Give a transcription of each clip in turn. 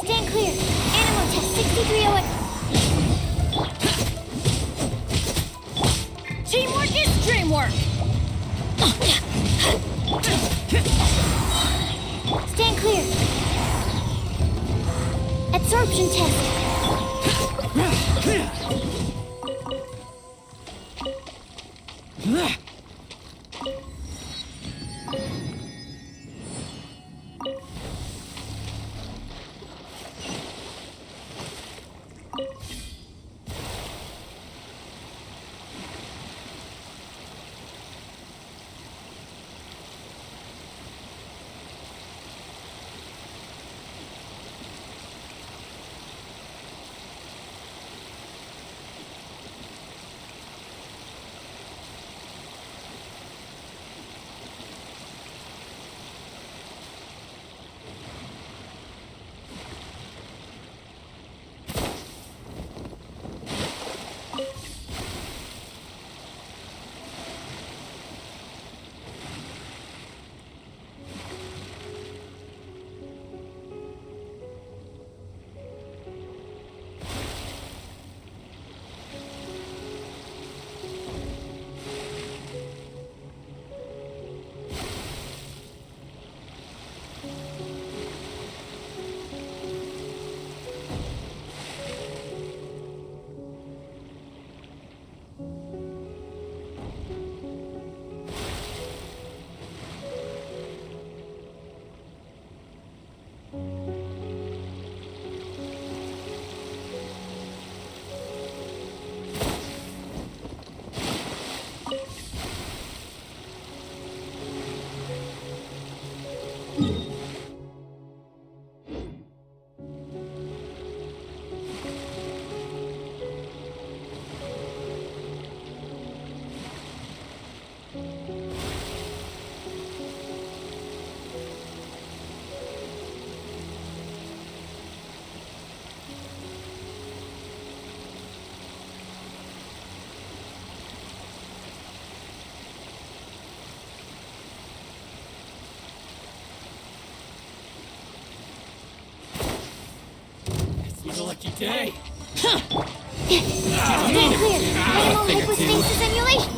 Stand clear. Animal test 6308. Teamwork is dreamwork. Stand clear. Absorption test. It's a lucky day. Stand clear. Animal hypostasis emulation.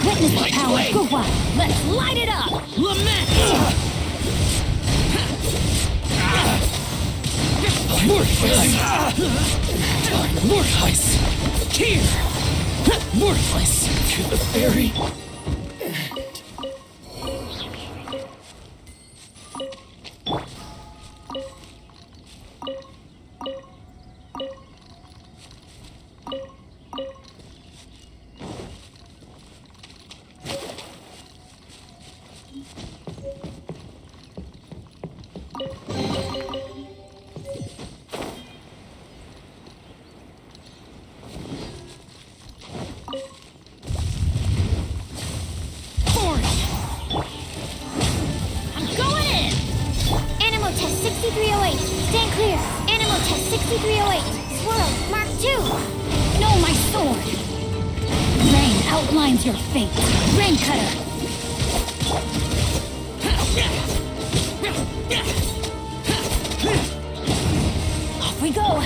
Witness the power of Guhua. Let's light it up. Lament! Mortifice! Here! Mortifice! To the fairy! Animal test 6308. Stand clear. Animal test 6308. Swirl. Mark 2. Know my sword. Rain outlines your fate. Rain cutter. Off we go.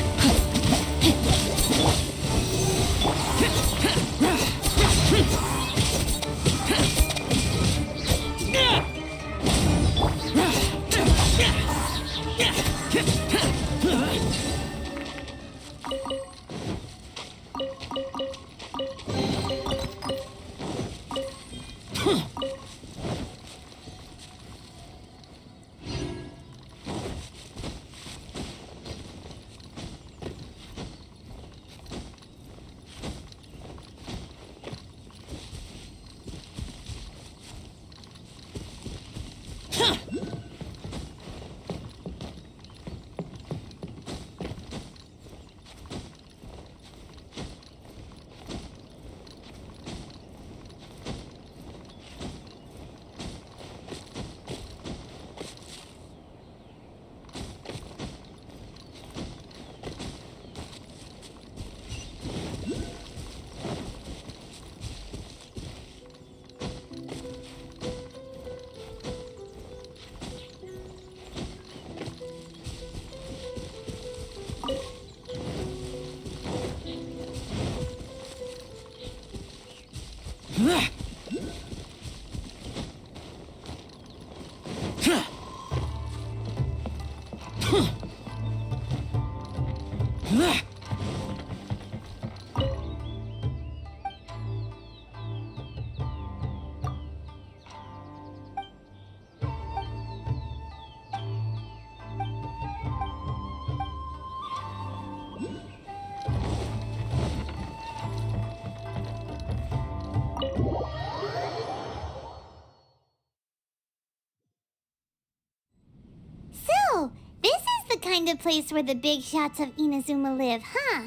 So, this is the kind of place where the big shots of Inazuma live, huh?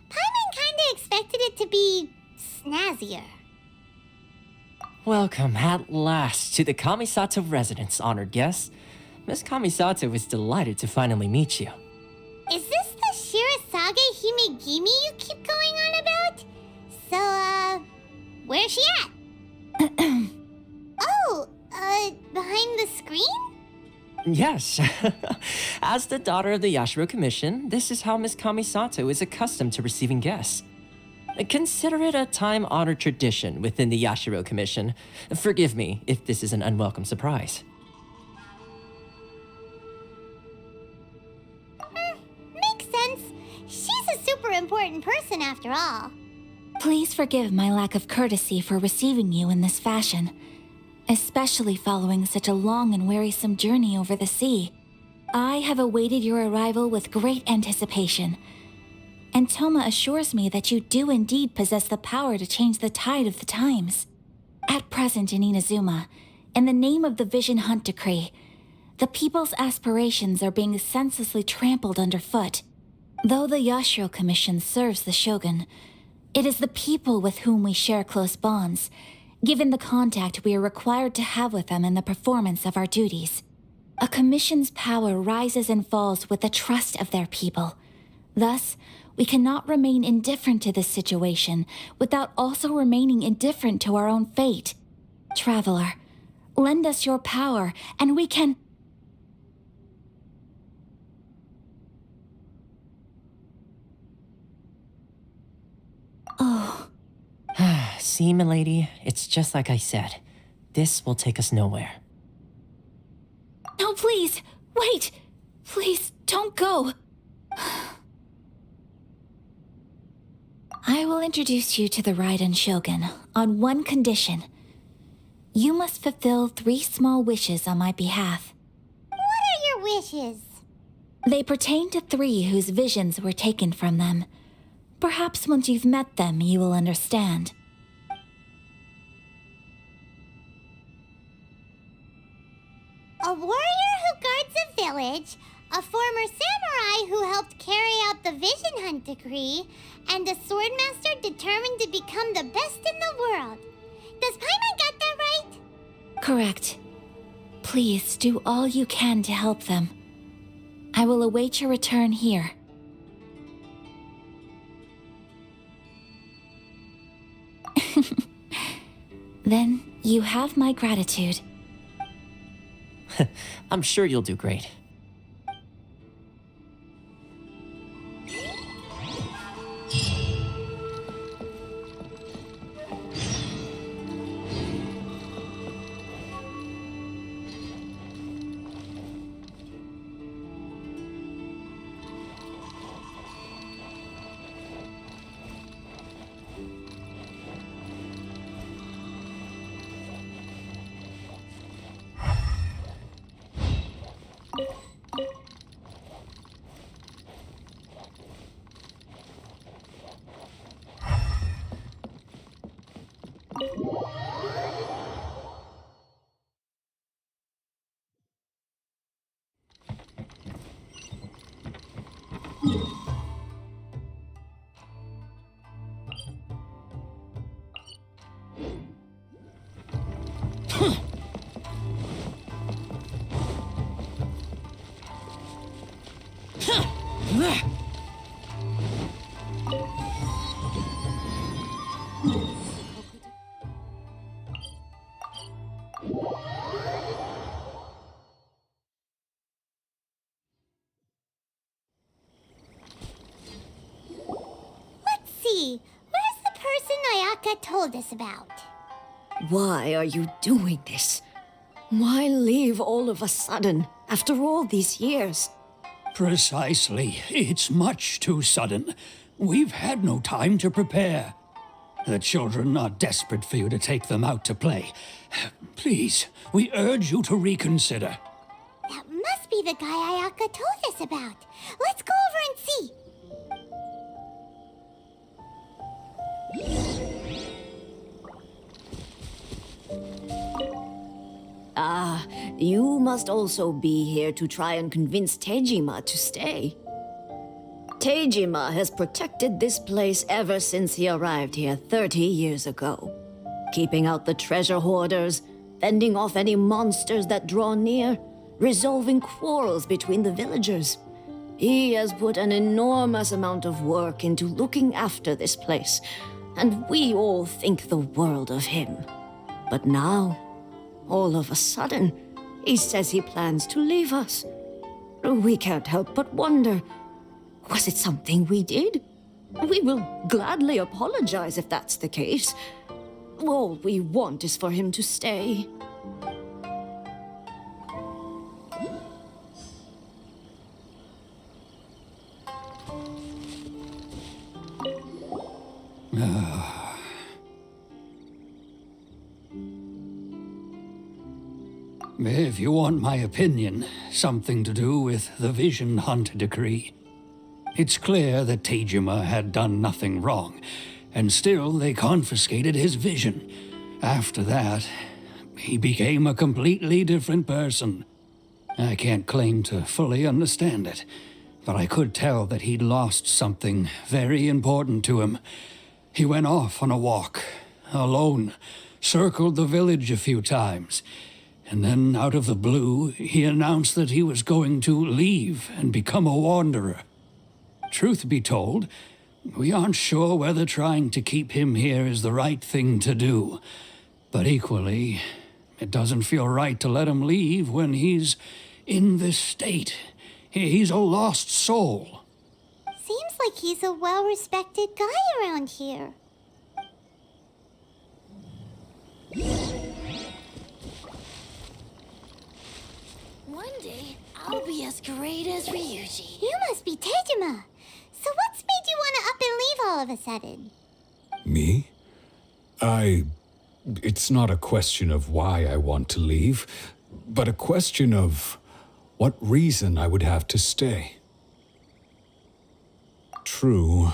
Paimon kinda expected it to be snazzier. Welcome at last to the Kamisato residence, honored guest. Miss Kamisato is delighted to finally meet you. Is this the Shirazage Himegimi you keep going on about? So, where's she at? Oh, behind the screen? Yes. As the daughter of the Yashiro Commission, this is how Miss Kamisato is accustomed to receiving guests. Consider it a time-honored tradition within the Yashiro Commission. Forgive me if this is an unwelcome surprise. Makes sense. She's a super important person after all. Please forgive my lack of courtesy for receiving you in this fashion, especially following such a long and wearisome journey over the sea. I have awaited your arrival with great anticipation, and Toma assures me that you do indeed possess the power to change the tide of the times. At present in Inazuma, in the name of the Vision Hunt Decree, the people's aspirations are being senselessly trampled underfoot. Though the Yashiro Commission serves the Shogun, it is the people with whom we share close bonds, given the contact we are required to have with them in the performance of our duties. A commission's power rises and falls with the trust of their people. Thus, we cannot remain indifferent to this situation without also remaining indifferent to our own fate. Traveler, lend us your power, and we can... Oh. See, milady, it's just like I said. This will take us nowhere. No, please, wait! Please, don't go! I will introduce you to the Raiden Shogun on one condition. You must fulfill 3 small wishes on my behalf. What are your wishes? They pertain to 3 whose visions were taken from them. Perhaps once you've met them, you will understand. A warrior who guards a village, a former samurai who helped carry out the Vision Hunt Decree, and a swordmaster determined to become the best in the world. Does Paimon get that right? Correct. Please do all you can to help them. I will await your return here. Then you have my gratitude. I'm sure you'll do great. Let's see. Where's the person Ayaka told us about. Why are you doing this? Why leave all of a sudden, after all these years? Precisely. It's much too sudden. We've had no time to prepare. The children are desperate for you to take them out to play. Please, we urge you to reconsider. That must be the guy Ayaka told us about. Let's go over and see. You must also be here to try and convince Tejima to stay. Tejima has protected this place ever since he arrived here 30 years ago. Keeping out the treasure hoarders, fending off any monsters that draw near, resolving quarrels between the villagers. He has put an enormous amount of work into looking after this place, and we all think the world of him. But now, all of a sudden, he says he plans to leave us. We can't help but wonder, was it something we did? We will gladly apologize if that's the case. All we want is for him to stay. If you want my opinion, something to do with the Vision Hunt decree. It's clear that Tejima had done nothing wrong, and still they confiscated his vision. After that, he became a completely different person. I can't claim to fully understand it, but I could tell that he'd lost something very important to him. He went off on a walk, alone, circled the village a few times, and then out of the blue, he announced that he was going to leave and become a wanderer. Truth be told, we aren't sure whether trying to keep him here is the right thing to do. But equally, it doesn't feel right to let him leave when he's in this state. He's a lost soul. Seems like he's a well-respected guy around here. One day, I'll be as great as Ryuji. You must be Tejima. So what's made you want to up and leave all of a sudden? Me? It's not a question of why I want to leave, but a question of what reason I would have to stay. True,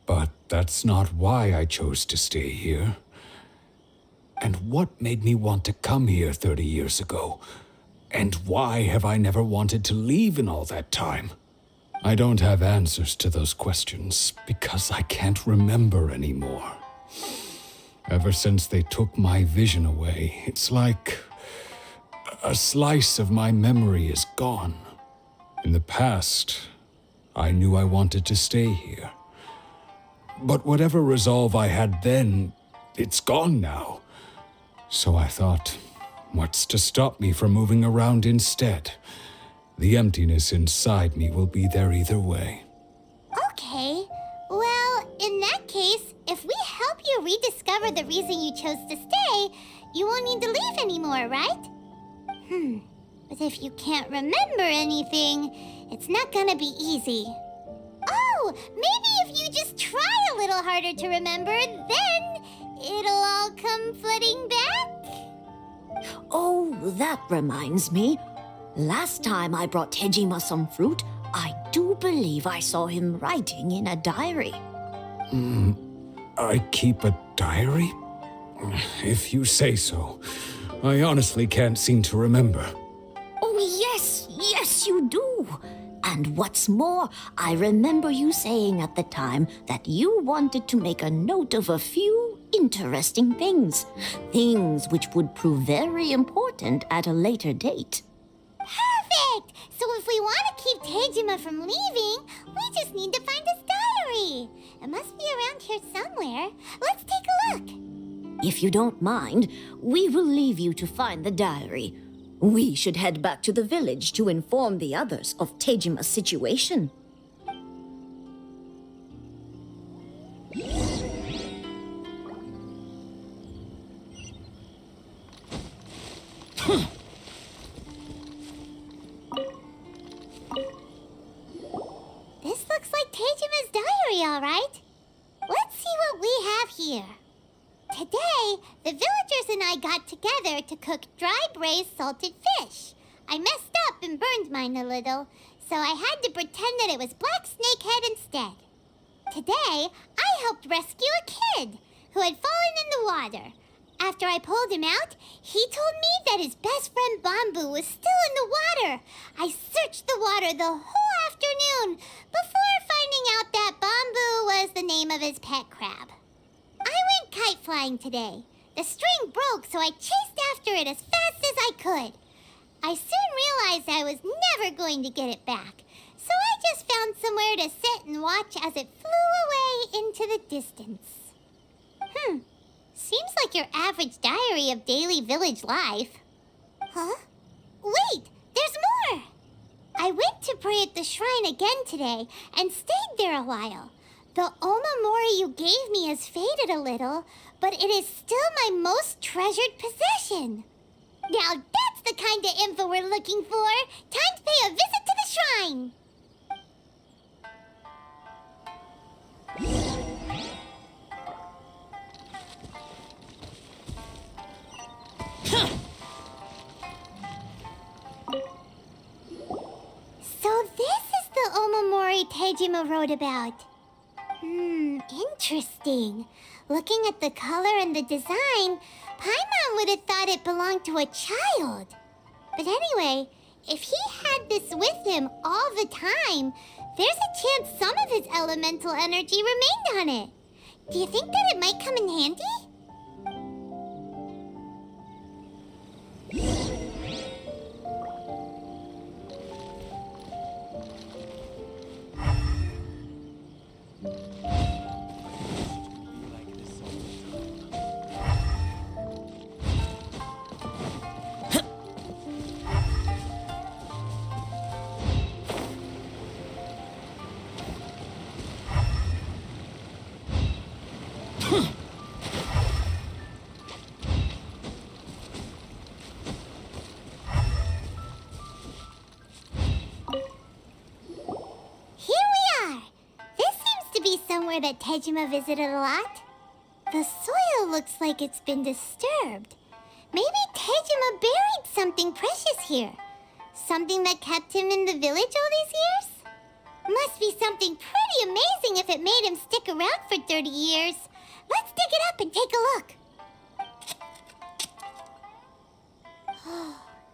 but that's not why I chose to stay here. And what made me want to come here 30 years ago? And why have I never wanted to leave in all that time? I don't have answers to those questions because I can't remember anymore. Ever since they took my vision away, it's like a slice of my memory is gone. In the past, I knew I wanted to stay here. But whatever resolve I had then, it's gone now. So I thought, what's to stop me from moving around instead? The emptiness inside me will be there either way. Okay. Well, in that case, if we help you rediscover the reason you chose to stay, you won't need to leave anymore, right? But if you can't remember anything, it's not gonna be easy. Oh, maybe if you just try a little harder to remember, then it'll all come flooding back? Oh, that reminds me. Last time I brought Tejima some fruit, I do believe I saw him writing in a diary. I keep a diary? If you say so. I honestly can't seem to remember. Oh, yes, you do. And what's more, I remember you saying at the time that you wanted to make a note of a few interesting things. Things which would prove very important at a later date. Perfect! So if we want to keep Tejima from leaving, we just need to find his diary. It must be around here somewhere. Let's take a look. If you don't mind, we will leave you to find the diary. We should head back to the village to inform the others of Tejima's situation. here. Today, the villagers and I got together to cook dry braised salted fish. I messed up and burned mine a little, so I had to pretend that it was black snakehead instead. Today, I helped rescue a kid who had fallen in the water. After I pulled him out, he told me that his best friend Bamboo was still in the water. I searched the water the whole afternoon before finding out that Bamboo was the name of his pet crab. I went kite flying today. The string broke, so I chased after it as fast as I could. I soon realized I was never going to get it back, so I just found somewhere to sit and watch as it flew away into the distance. Seems like your average diary of daily village life. Huh? Wait, there's more! I went to pray at the shrine again today and stayed there a while. The Omamori you gave me has faded a little, but it is still my most treasured possession. Now that's the kind of info we're looking for. Time to pay a visit to the shrine. So this is the Omamori Tejima wrote about. Interesting. Looking at the color and the design, Paimon would have thought it belonged to a child. But anyway, if he had this with him all the time, there's a chance some of his elemental energy remained on it. Do you think that it might come in handy? Somewhere that Tejima visited a lot. The soil looks like it's been disturbed. Maybe Tejima buried something precious here. Something that kept him in the village all these years? Must be something pretty amazing if it made him stick around for 30 years. Let's dig it up and take a look.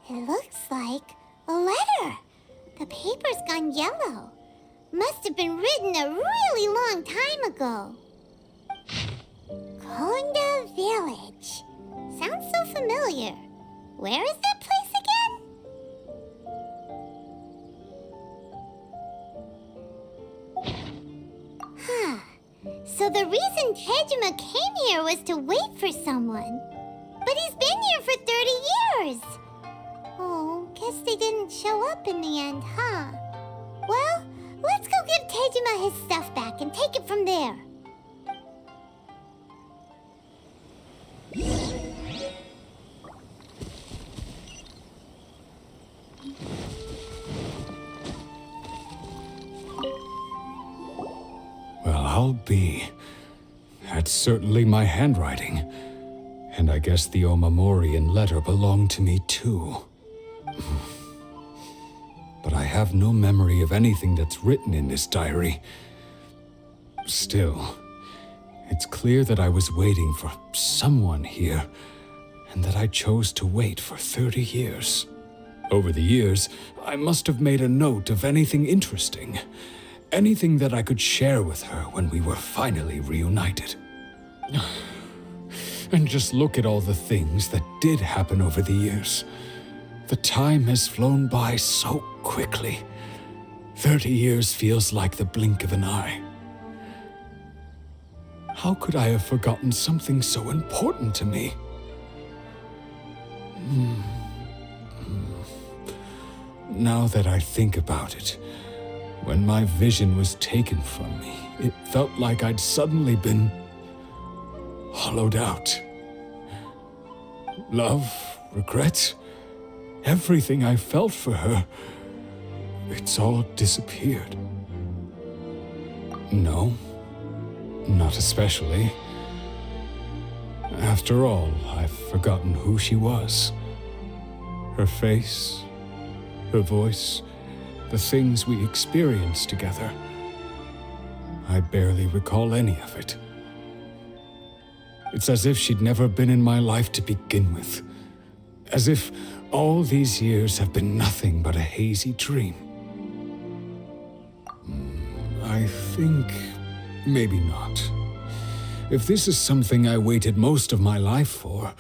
It looks like a letter. The paper's gone yellow. Must have been written a really long time ago. Konda Village. Sounds so familiar. Where is that place again? So the reason Tejima came here was to wait for someone. But he's been here for 30 years. Oh, guess they didn't show up in the end, huh? Well, let's go give Tejima his stuff back and take it from there. Well, I'll be. That's certainly my handwriting. And I guess the Omamorian letter belonged to me too. But I have no memory of anything that's written in this diary. Still, it's clear that I was waiting for someone here, and that I chose to wait for 30 years. Over the years, I must have made a note of anything interesting, anything that I could share with her when we were finally reunited. And just look at all the things that did happen over the years. The time has flown by so quickly. 30 years feels like the blink of an eye. How could I have forgotten something so important to me? Now that I think about it, when my vision was taken from me, it felt like I'd suddenly been hollowed out. Love, regret, everything I felt for her, it's all disappeared. No, not especially. After all, I've forgotten who she was. Her face, her voice, the things we experienced together. I barely recall any of it. It's as if she'd never been in my life to begin with. As if all these years have been nothing but a hazy dream. I think maybe not. If this is something I waited most of my life for,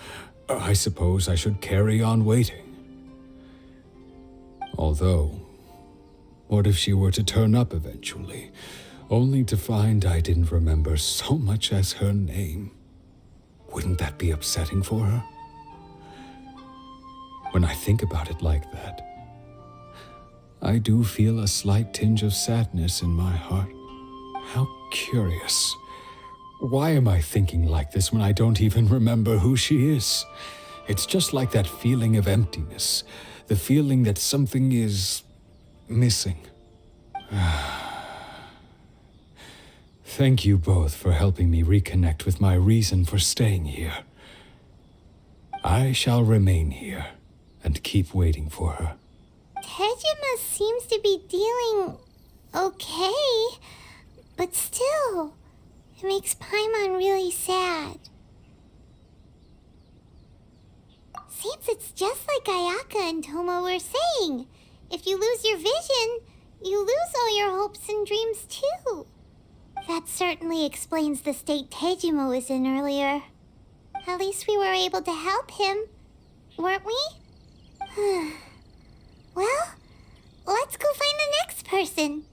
I suppose I should carry on waiting. Although, what if she were to turn up eventually, only to find I didn't remember so much as her name? Wouldn't that be upsetting for her? When I think about it like that, I do feel a slight tinge of sadness in my heart. How curious. Why am I thinking like this when I don't even remember who she is? It's just like that feeling of emptiness, the feeling that something is missing. Thank you both for helping me reconnect with my reason for staying here. I shall remain here and keep waiting for her. Tejima seems to be dealing okay, but still, it makes Paimon really sad. Seems it's just like Ayaka and Tomo were saying. If you lose your vision, you lose all your hopes and dreams too. That certainly explains the state Tejima was in earlier. At least we were able to help him, weren't we? Well, let's go find the next person.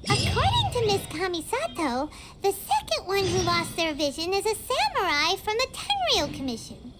According to Miss Kamisato, the second one who lost their vision is a samurai from the Tenryou Commission.